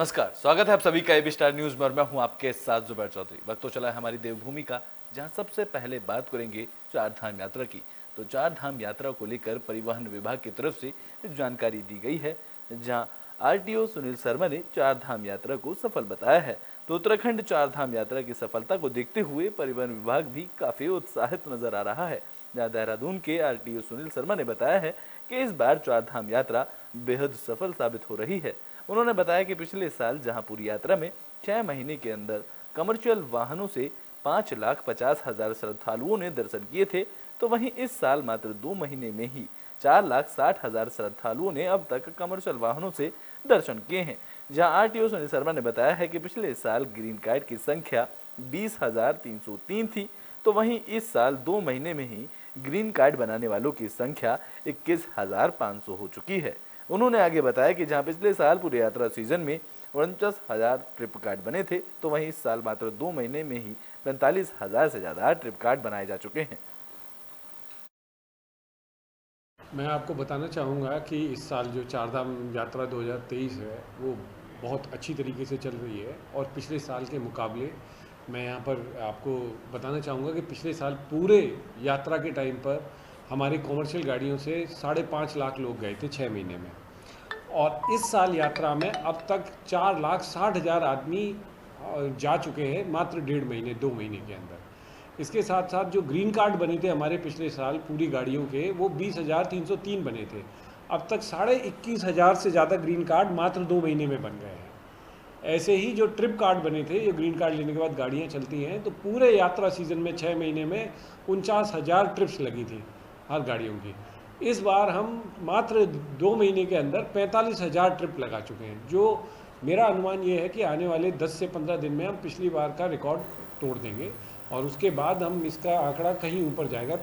नमस्कार, स्वागत है आप सभी का एबी स्टार न्यूज में और मैं हूं आपके साथ जुबैर चौधरी। वक्त तो चला है हमारी देवभूमि का, जहां सबसे पहले बात करेंगे चार धाम यात्रा की। तो चार धाम यात्रा को लेकर परिवहन विभाग की तरफ से जानकारी दी गई है, जहां आरटीओ सुनील शर्मा ने चार धाम यात्रा को सफल बताया है। तो उत्तराखंड चार धाम यात्रा की सफलता को देखते हुए परिवहन विभाग भी काफी उत्साहित नजर आ रहा है। जहां देहरादून के आरटीओ सुनील शर्मा ने बताया है कि इस बार चार धाम यात्रा बेहद सफल साबित हो रही है। उन्होंने बताया कि पिछले साल जहां पूरी यात्रा में 6 महीने के अंदर कमर्शियल वाहनों से 5,50,000 श्रद्धालुओं ने दर्शन किए थे, तो वहीं इस साल मात्र 2 महीने में ही 4,60,000 श्रद्धालुओं ने अब तक कमर्शियल वाहनों से दर्शन किए हैं। जहां आरटीओ सुनील शर्मा ने बताया है कि पिछले साल ग्रीन कार्ड की संख्या 20,303 थी, तो वहीं इस साल 2 महीने में ही ग्रीन कार्ड बनाने वालों की संख्या 21,500 हो चुकी है। उन्होंने आगे बताया कि जहां पिछले साल पूरे यात्रा सीजन में 49,000 ट्रिप कार्ड बने थे, तो वहीं इस साल मात्र 2 महीने में ही 45,000 से ज्यादा ट्रिप कार्ड बनाए जा चुके हैं। मैं आपको बताना चाहूँगा कि इस साल जो चारधाम यात्रा 2023 है वो बहुत अच्छी तरीके से चल रही है और पिछले साल के मुकाबले मैं यहाँ पर आपको बताना चाहूँगा कि पिछले साल पूरे यात्रा के टाइम पर हमारी कॉमर्शियल गाड़ियों से 5.5 लाख लोग गए थे 6 महीने में, और इस साल यात्रा में अब तक 4,60,000 आदमी जा चुके हैं मात्र 1.5 महीने 2 महीने के अंदर। इसके साथ साथ जो ग्रीन कार्ड बने थे हमारे पिछले साल पूरी गाड़ियों के, वो 20,303 बने थे। अब तक 21,500 से ज़्यादा ग्रीन कार्ड मात्र 2 महीने में बन गए हैं। ऐसे ही जो ट्रिप कार्ड बने थे, ये ग्रीन कार्ड लेने के बाद गाड़ियाँ चलती हैं, तो पूरे यात्रा सीजन में 6 महीने में 49,000 ट्रिप्स लगी थी हर गाड़ियों की। इस बार हम मात्र 2 महीने के अंदर 45,000 ट्रिप लगा चुके हैं, जो मेरा अनुमान ये है कि आने वाले 10 से 15 दिन में हम पिछली बार का रिकॉर्ड तोड़ देंगे और उसके बाद हम इसका आंकड़ा कहीं ऊपर जाएगा।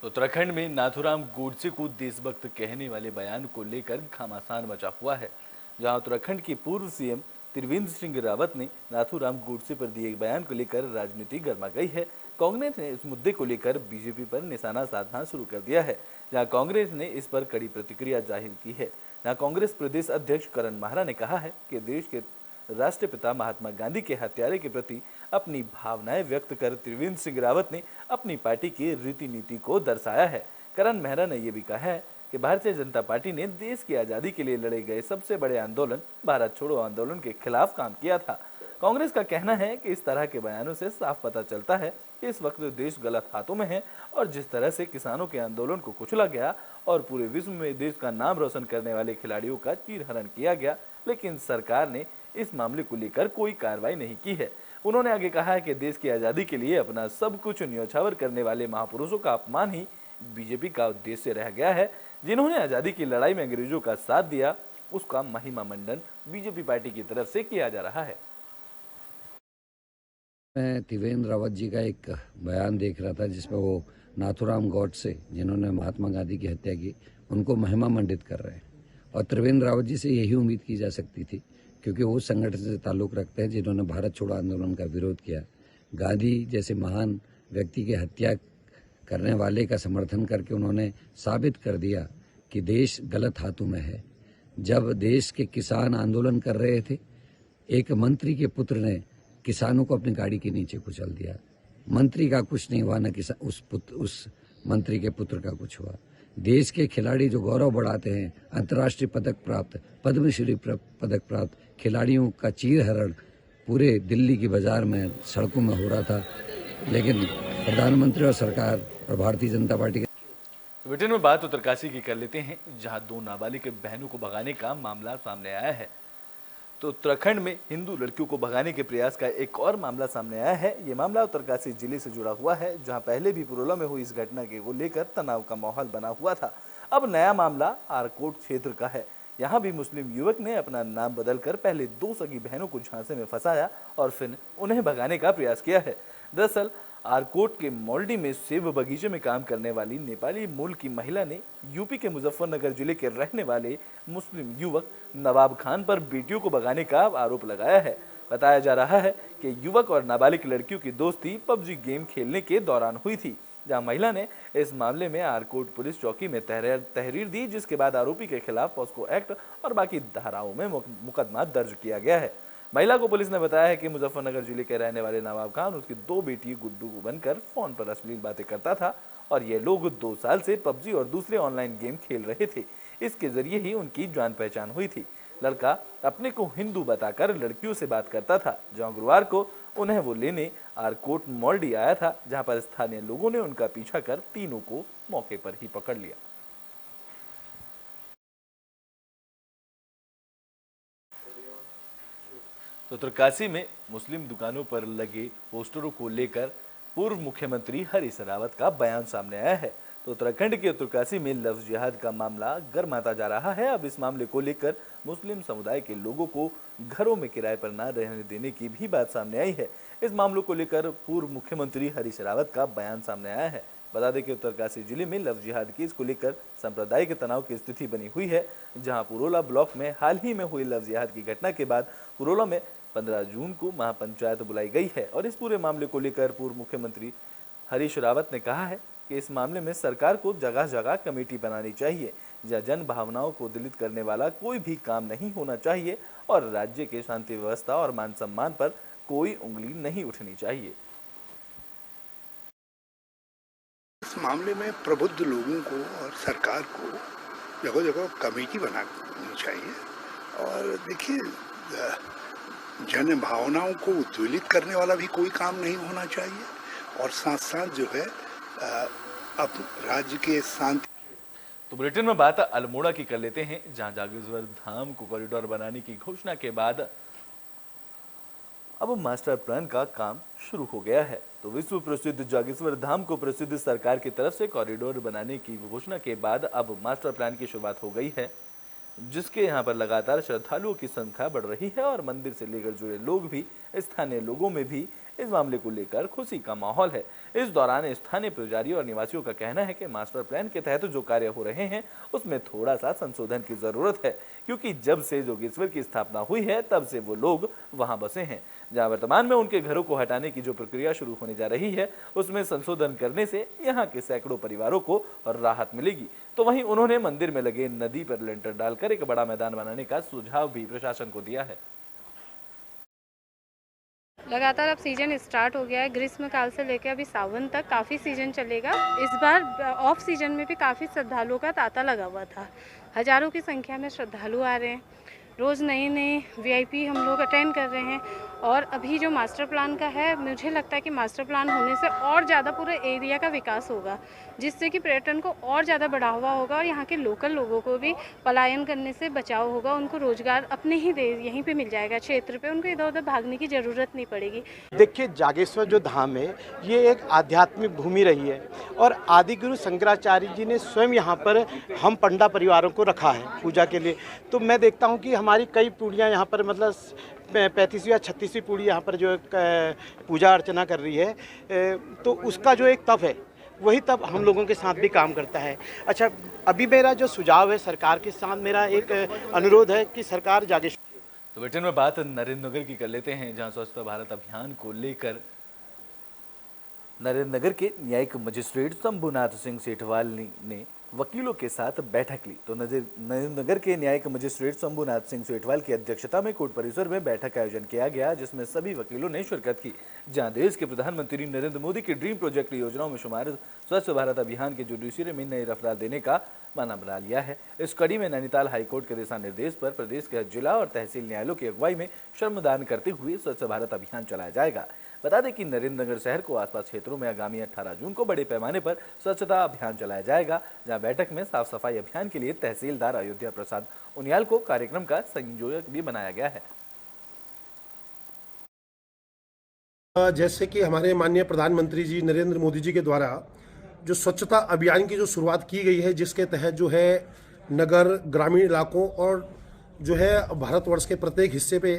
उत्तराखंड में नाथूराम गोडसे को देशभक्त कहने वाले बयान को लेकर घमासान मचा हुआ है। जहां उत्तराखंड के पूर्व सीएम त्रिवेंद्र सिंह रावत ने नाथूराम गोडसे पर दिए बयान को लेकर राजनीति गर्मा गई है। कांग्रेस ने इस मुद्दे को लेकर बीजेपी पर निशाना साधना शुरू कर दिया है, जहां कांग्रेस ने इस पर कड़ी प्रतिक्रिया जाहिर की है। जहां कांग्रेस प्रदेश अध्यक्ष करण माहरा ने कहा है कि देश के राष्ट्रपिता महात्मा गांधी के हत्यारे के प्रति अपनी भावनाएं व्यक्त कर त्रिवेंद्र सिंह रावत ने अपनी पार्टी की रीति नीति को दर्शाया है। करण मेहरा ने यह भी कहा है कि भारतीय जनता पार्टी ने देश की आजादी के लिए लड़े गए सबसे बड़े आंदोलन भारत छोड़ो आंदोलन के खिलाफ काम किया था। कांग्रेस का कहना है कि इस तरह के बयानों से साफ पता चलता है कि इस वक्त देश गलत हाथों में है और जिस तरह से किसानों के आंदोलन को कुचला गया और पूरे विश्व में देश का नाम रोशन करने वाले खिलाड़ियों का चीरहरण किया गया, लेकिन सरकार ने इस मामले को लेकर कोई कार्रवाई नहीं की है। उन्होंने आगे कहा है कि देश की आजादी के लिए अपना सब कुछ न्यौछावर करने वाले महापुरुषों का अपमान ही बीजेपी का उद्देश्य रह गया है। जिन्होंने आजादी की लड़ाई में अंग्रेजों का साथ दिया, उसका महिमा मंडन बीजेपी पार्टी की तरफ से किया जा रहा है। मैं त्रिवेंद्र रावत जी का एक बयान देख रहा था जिसमें वो नाथूराम गॉडसे, जिन्होंने महात्मा गांधी की हत्या की, उनको महिमा मंडित कर रहे हैं। और त्रिवेंद्र रावत जी से यही उम्मीद की जा सकती थी, क्योंकि वो संगठन से ताल्लुक़ रखते हैं जिन्होंने भारत छोड़ो आंदोलन का विरोध किया। गांधी जैसे महान व्यक्ति की हत्या करने वाले का समर्थन करके उन्होंने साबित कर दिया कि देश गलत हाथों में है। जब देश के किसान आंदोलन कर रहे थे, एक मंत्री के पुत्र ने किसानों को अपनी गाड़ी के नीचे कुचल दिया। मंत्री का कुछ नहीं हुआ, न उस मंत्री के पुत्र का कुछ हुआ। देश के खिलाड़ी जो गौरव बढ़ाते हैं, अंतर्राष्ट्रीय पदक प्राप्त, पद्मश्री पदक प्राप्त खिलाड़ियों का चीरहरण पूरे दिल्ली की बाजार में, सड़कों में हो रहा था, लेकिन प्रधानमंत्री और सरकार और भारतीय जनता पार्टी ब्रिटेन में बात उत्तरकाशी की कर लेते हैं, जहां 2 नाबालिग बहनों को भगाने का मामला सामने आया है। तो उत्तराखंड में हिंदू लड़कियों को भगाने के प्रयास का एक और मामला सामने आया है। ये मामला उत्तरकाशी जिले से जुड़ा हुआ है, जहां पहले भी पुरोला में हुई इस घटना को लेकर तनाव का माहौल बना हुआ था। अब नया मामला आरकोट क्षेत्र का है। यहाँ भी मुस्लिम युवक ने अपना नाम बदलकर पहले 2 सगी बहनों को झांसे में फंसाया और फिर उन्हें भगाने का प्रयास किया है। दरअसल आरकोट के मोल्डी में सेब बगीचे में काम करने वाली नेपाली मूल की महिला ने यूपी के मुजफ्फरनगर जिले के रहने वाले मुस्लिम युवक नवाब खान पर बेटियों को भगाने का आरोप लगाया है। बताया जा रहा है कि युवक और नाबालिग लड़कियों की दोस्ती पबजी गेम खेलने के दौरान हुई थी। जहां महिला ने इस मामले में आरकोट पुलिस चौकी में तहरीर दी, जिसके बाद आरोपी के खिलाफ पॉस्को एक्ट और बाकी धाराओं में मुकदमा दर्ज किया गया है। महिला को पुलिस ने बताया है कि मुजफ्फरनगर जिले के रहने वाले नवाब खान उसकी 2 बेटी गुड्डू को बनकर फोन पर अश्लील बातें करता था और ये लोग 2 साल से पबजी और दूसरे ऑनलाइन गेम खेल रहे थे। इसके जरिए ही उनकी जान पहचान हुई थी। लड़का अपने को हिंदू बताकर लड़कियों से बात करता था। जहां गुरुवार को उन्हें वो लेने आरकोट मॉल्डी आया था, जहां पर स्थानीय लोगों ने उनका पीछा कर तीनों को मौके पर ही पकड़ लिया। तो उत्तरकाशी में मुस्लिम दुकानों पर लगे पोस्टरों को लेकर पूर्व मुख्यमंत्री हरीश रावत का बयान सामने आया है। तो उत्तराखंड के उत्तरकाशी में लफ्ज जिहाद का मामला गर्माता जा रहा है। अब इस मामले को लेकर मुस्लिम समुदाय के लोगों को घरों में किराए पर न रहने देने की भी बात सामने आई है। इस मामले को लेकर पूर्व मुख्यमंत्री हरीश रावत का बयान सामने आया है। बता दें कि उत्तरकाशी जिले में लफ्ज जिहाद केस को लेकर सांप्रदायिक तनाव की स्थिति बनी हुई है, जहां पुरोला ब्लॉक में हाल ही में हुई लफ्ज जिहाद की घटना के बाद पुरोला में 15 जून को महापंचायत बुलाई गई है और इस पूरे मामले को लेकर पूर्व मुख्यमंत्री हरीश रावत ने कहा है कि इस मामले में सरकार को जगह जगह कमेटी बनानी चाहिए, जहां जन भावनाओं को दलित करने वाला कोई भी काम नहीं होना चाहिए और राज्य के शांति व्यवस्था और मान सम्मान पर कोई उंगली नहीं उठनी चाहिए। इस मामले में प्रबुद्ध लोगों को और सरकार को जगह जगह कमेटी बनानी चाहिए और देखिए, जन भावनाओं को उद्वेलित करने वाला भी कोई काम नहीं होना चाहिए और साथ साथ जो है अब राज्य के शांति। तो बुलेटिन में बात अल्मोड़ा की कर लेते हैं, जहां जागेश्वर धाम को कॉरिडोर बनाने की घोषणा के बाद अब मास्टर प्लान का काम शुरू हो गया है। तो विश्व प्रसिद्ध जागेश्वर धाम को प्रसिद्ध सरकार की तरफ से कॉरिडोर बनाने की घोषणा के बाद अब मास्टर प्लान की शुरुआत हो गई है, जिसके यहाँ पर लगातार श्रद्धालुओं की संख्या बढ़ रही है और मंदिर से लेकर जुड़े लोग भी, स्थानीय लोगों में भी इस मामले को लेकर खुशी का माहौल है। इस दौरान स्थानीय पुजारी और निवासियों का कहना है कि मास्टर प्लान के तहत जो कार्य हो रहे हैं उसमें थोड़ा सा संशोधन की जरूरत है, क्योंकि जब से जोगेश्वर की स्थापना हुई है तब से वो लोग वहां बसे हैं। जहां वर्तमान में उनके घरों को हटाने की जो प्रक्रिया शुरू होने जा रही है उसमें संशोधन करने से यहाँ के सैकड़ों परिवारों को राहत मिलेगी। तो वहीं उन्होंने मंदिर में लगे नदी पर लेंटर डालकर एक बड़ा मैदान बनाने का सुझाव भी प्रशासन को दिया है। लगातार अब सीजन स्टार्ट हो गया है, ग्रीष्म काल से लेकर अभी सावन तक काफ़ी सीजन चलेगा। इस बार ऑफ सीजन में भी काफ़ी श्रद्धालुओं का तांता लगा हुआ था। हजारों की संख्या में श्रद्धालु आ रहे हैं, रोज़ नए नए वीआईपी हम लोग अटेंड कर रहे हैं। और अभी जो मास्टर प्लान का है, मुझे लगता है कि मास्टर प्लान होने से और ज़्यादा पूरे एरिया का विकास होगा, जिससे कि पर्यटन को और ज़्यादा बढ़ावा होगा और यहाँ के लोकल लोगों को भी पलायन करने से बचाव होगा। उनको रोजगार अपने ही देश यहीं पे मिल जाएगा, क्षेत्र पे उनको इधर उधर भागने की ज़रूरत नहीं पड़ेगी। देखिए, जागेश्वर जो धाम है ये एक आध्यात्मिक भूमि रही है और आदिगुरु शंकराचार्य जी ने स्वयं यहाँ पर हम पंडा परिवारों को रखा है पूजा के लिए। तो मैं देखता हूँ कि हमारी कई पीढ़ियाँ यहाँ पर, मतलब 35वीं या 36वीं पीढ़ी यहाँ पर जो पूजा अर्चना कर रही है, तो उसका जो एक तप है वही तब हम लोगों के साथ भी काम करता है। अच्छा, अभी मेरा जो सुझाव है सरकार के साथ, मेरा एक अनुरोध है कि सरकार जागेश्वर। तो ब्रिटेन में बात नरेंद्र नगर की कर लेते हैं, जहां स्वच्छता भारत अभियान को लेकर नरेंद्र नगर के न्यायिक मजिस्ट्रेट शंभुनाथ सिंह सेठवाल ने वकीलों के साथ बैठक ली। तो नरेंद्र नगर के न्यायिक मजिस्ट्रेट शंभुनाथ सिंह सेठवाल की अध्यक्षता में कोर्ट परिसर में बैठक का आयोजन किया गया, जिसमें सभी वकीलों ने शिरकत की। जहां देश के प्रधानमंत्री नरेंद्र मोदी की ड्रीम प्रोजेक्ट योजनाओं में शुमार स्वच्छ भारत अभियान के जुडिशरी में नई रफ्तार देने का माना बना लिया है। इस कड़ी में नैनीताल हाईकोर्ट के दिशा निर्देश पर प्रदेश के जिला और तहसील न्यायालयों की अगुवाई में श्रमदान करते हुए स्वच्छ भारत अभियान चलाया जाएगा। बता दें कि नरेंद्र नगर शहर को आसपास क्षेत्रों में आगामी 18 जून को बड़े पैमाने पर स्वच्छता अभियान चलाया जाएगा, जहां बैठक में साफ सफाई अभियान के लिए तहसीलदार अयोध्या प्रसाद उनियाल को कार्यक्रम का संयोजक भी बनाया गया है। जैसे कि हमारे माननीय प्रधानमंत्री जी नरेंद्र मोदी जी के द्वारा जो स्वच्छता अभियान की जो शुरुआत की गई है, जिसके तहत जो है नगर, ग्रामीण इलाकों और जो है भारतवर्ष के प्रत्येक हिस्से पे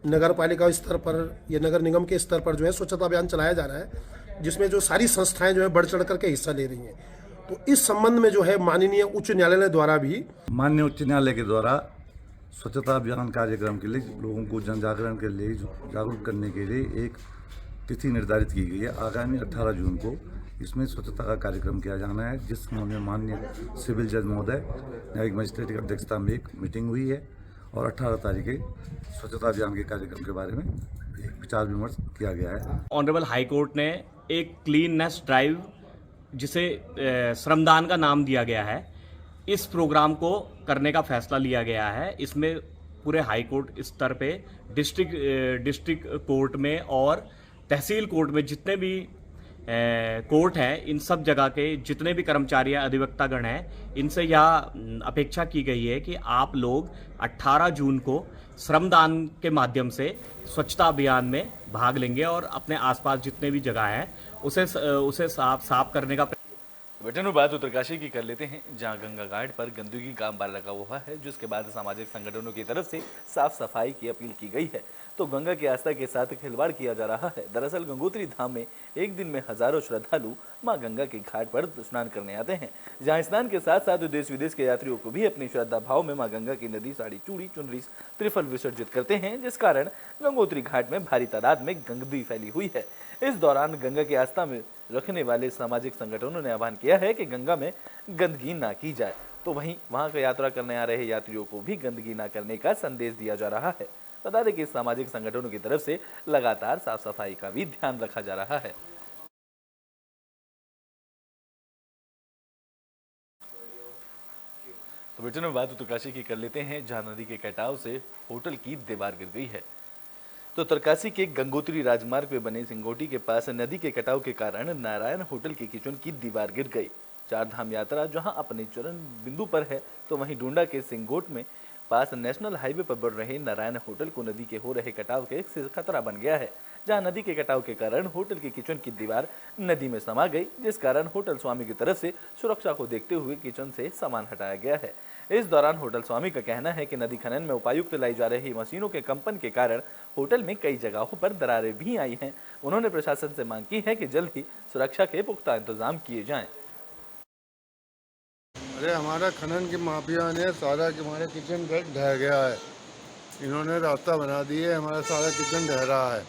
नगर पालिका स्तर पर या नगर निगम के स्तर पर जो है स्वच्छता अभियान चलाया जा रहा है, जिसमें जो सारी संस्थाएं जो है बढ़ चढ़ करके हिस्सा ले रही हैं। तो इस संबंध में जो है माननीय उच्च न्यायालय द्वारा भी माननीय उच्च न्यायालय के द्वारा स्वच्छता अभियान कार्यक्रम के लिए लोगों को जन जागरण के लिए जागरूक करने के लिए एक तिथि निर्धारित की गई है। आगामी 18 जून को इसमें स्वच्छता का कार्यक्रम किया जाना है, जिस में माननीय सिविल जज महोदय न्यायिक मजिस्ट्रेट की अध्यक्षता में एक मीटिंग हुई है और 18 तारीख के स्वच्छता अभियान के कार्यक्रम के बारे में एक विचार विमर्श किया गया है। ऑनरेबल हाई कोर्ट ने एक क्लीननेस ड्राइव, जिसे श्रमदान का नाम दिया गया है, इस प्रोग्राम को करने का फैसला लिया गया है। इसमें पूरे हाई कोर्ट स्तर पे डिस्ट्रिक्ट कोर्ट में और तहसील कोर्ट में जितने भी कोर्ट हैं, इन सब जगह के जितने भी कर्मचारी अधिवक्तागण हैं, इनसे यह अपेक्षा की गई है कि आप लोग 18 जून को श्रमदान के माध्यम से स्वच्छता अभियान में भाग लेंगे और अपने आसपास जितने भी जगह हैं उसे साफ करने का। बुलेटिन में बात उत्तरकाशी की कर लेते हैं, जहां गंगा घाट पर गंदगी का अंबार लगा हुआ है, जिसके बाद सामाजिक संगठनों की तरफ से साफ सफाई की अपील की गई है, तो गंगा की आस्था के साथ खिलवाड़ किया जा रहा है। दरअसल गंगोत्री धाम में एक दिन में हजारों श्रद्धालु मां गंगा के घाट पर स्नान करने आते हैं, जहां स्नान के साथ साथ देश विदेश के यात्रियों को भी अपनी श्रद्धा भाव में मां गंगा की नदी साड़ी चूड़ी चुनरी त्रिफल विसर्जित करते हैं, जिस कारण गंगोत्री घाट में भारी तादाद में गंदगी फैली हुई है। इस दौरान गंगा की आस्था में रखने वाले सामाजिक संगठनों ने आह्वान किया है कि गंगा में गंदगी ना की जाए, तो वहीं वहां का यात्रा करने आ रहे यात्रियों को भी गंदगी ना करने का संदेश दिया जा रहा है। बता दें कि सामाजिक संगठनों की तरफ से लगातार साफ सफाई का भी ध्यान रखा जा रहा है। तो बुलेटिन में बात उत्तरकाशी की कर लेते हैं, जहां नदी के कटाव से होटल की दीवार गिर गई है। तो उत्तरकाशी के गंगोत्री राजमार्ग पे बने सिंगोटी के पास नदी के कटाव के कारण नारायण होटल के किचन की दीवार गिर गई। चार धाम यात्रा जहां अपने चरण बिंदु पर है, तो वहीं डोंडा के सिंगोट में पास नेशनल हाईवे पर बढ़ रहे नारायण होटल को नदी के हो रहे कटाव के खतरा बन गया है, जहां नदी के कटाव के कारण होटल के किचन की दीवार नदी में समा गई, जिस कारण होटल स्वामी की तरफ से सुरक्षा को देखते हुए किचन से सामान हटाया गया है। इस दौरान होटल स्वामी का कहना है कि नदी खनन में उपायुक्त लाई जा रही मशीनों के कंपन के कारण होटल में कई जगहों पर दरारें भी आई हैं। उन्होंने प्रशासन से मांग की है कि जल्द ही सुरक्षा के पुख्ता इंतजाम किए जाएं। अरे हमारा खनन के माफिया ने सारा हमारे किचन ढह गया है, इन्होंने रास्ता बना दिए, हमारा सारा किचन ढह रहा है।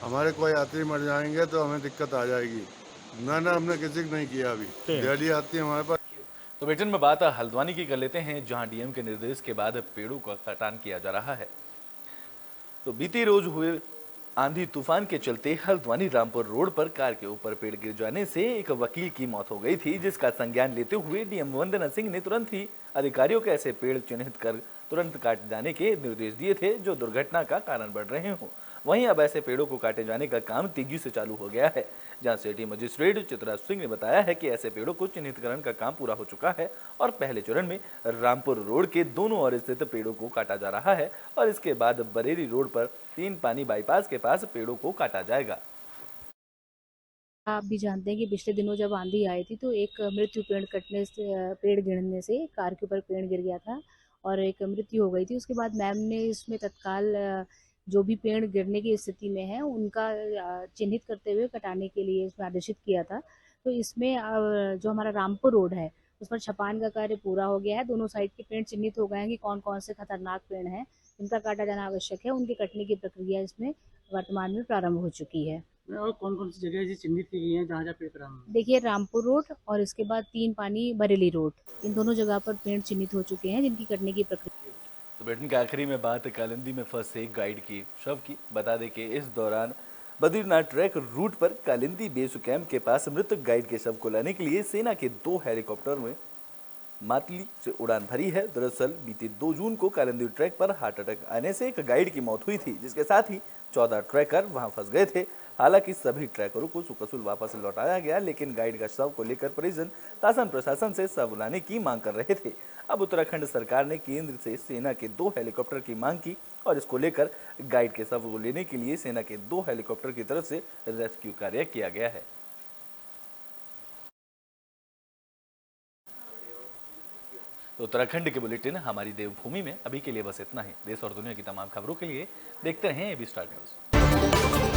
हमारे कोई यात्री मर जाएंगे तो हमें दिक्कत आ जाएगी। ना हमने किसी को नहीं किया, अभी दिहाड़ी आती है हमारे पास। तो बुलेटिन में बात हल्द्वानी की कर लेते हैं, जहां डीएम के निर्देश के बाद पेड़ों का कटान किया जा रहा है। तो बीती रोज हुए आंधी तूफान के चलते हल्द्वानी रामपुर रोड पर कार के ऊपर पेड़ गिर जाने से एक वकील की मौत हो गई थी, जिसका संज्ञान लेते हुए डीएम वंदना सिंह ने तुरंत ही अधिकारियों को ऐसे पेड़ चिन्हित कर तुरंत काट जाने के निर्देश दिए थे जो दुर्घटना का कारण बन रहे हों। वहीं अब ऐसे पेड़ों को काटे जाने का काम तेजी से चालू हो गया है, जहां सिटी मजिस्ट्रेट चित्रा सिंह ने बताया है कि ऐसे पेड़ों को चिन्हितकरण का काम पूरा हो चुका है और पहले चरण में रामपुर रोड के दोनों ओर स्थित पेड़ों को काटा जा रहा है और इसके बाद बरेली रोड पर 3 पानी बाईपास के पास पेड़ों को काटा जाएगा। आप भी जानते हैं कि पिछले दिनों जब आंधी आई थी तो एक मृत्यु पेड़ गिरने से कार के ऊपर पेड़ गिर गया था और एक मृत्यु हो गई थी। उसके बाद मैम ने इसमें तत्काल जो भी पेड़ गिरने की स्थिति में है उनका चिन्हित करते हुए कटाने के लिए इसमें आदेशित किया था। तो इसमें जो हमारा रामपुर रोड है उस पर छपान का कार्य पूरा हो गया है। दोनों साइड के पेड़ चिन्हित हो गए हैं कि कौन कौन से खतरनाक पेड़ हैं, इनका काटा जाना आवश्यक है। उनके कटने की प्रक्रिया इसमें वर्तमान में प्रारंभ हो चुकी है। और कौन कौन सी जगह चिन्हित की गई है जहाँ पेड़ प्रारंभ? देखिए, रामपुर रोड और इसके बाद 3 पानी बरेली रोड, इन दोनों जगह पर पेड़ चिन्हित हो चुके हैं जिनकी कटने की प्रक्रिया। तो बुलेटिन के आखिरी में बात कालिंदी में फंसे गाइड की शव की। बता दें कि इस दौरान बद्रीनाथ ट्रैक रूट पर कालिंदी बेस कैंप के पास मृतक गाइड के शव को लाने के लिए सेना के 2 हेलीकॉप्टर में मातली से उड़ान भरी है। दरअसल बीते 2 जून को कालिंदी ट्रैक पर हार्ट अटैक आने से एक गाइड की मौत हुई थी, जिसके साथ ही 14 ट्रैकर वहां फंस गए थे। हालांकि सभी ट्रैकरों को सुकसूल वापस लौटाया गया, लेकिन गाइड का शव को लेकर परिजन शासन प्रशासन से शव लाने की मांग कर रहे थे। अब उत्तराखंड सरकार ने केंद्र से सेना के 2 हेलीकॉप्टर की मांग की और इसको लेकर गाइड के शव को लेने के लिए सेना के 2 हेलीकॉप्टर की तरफ से रेस्क्यू कार्य किया गया है। तो उत्तराखंड के बुलेटिन हमारी देवभूमि में अभी के लिए बस इतना ही। देश और दुनिया की तमाम खबरों के लिए देखते रहें एबी स्टार न्यूज।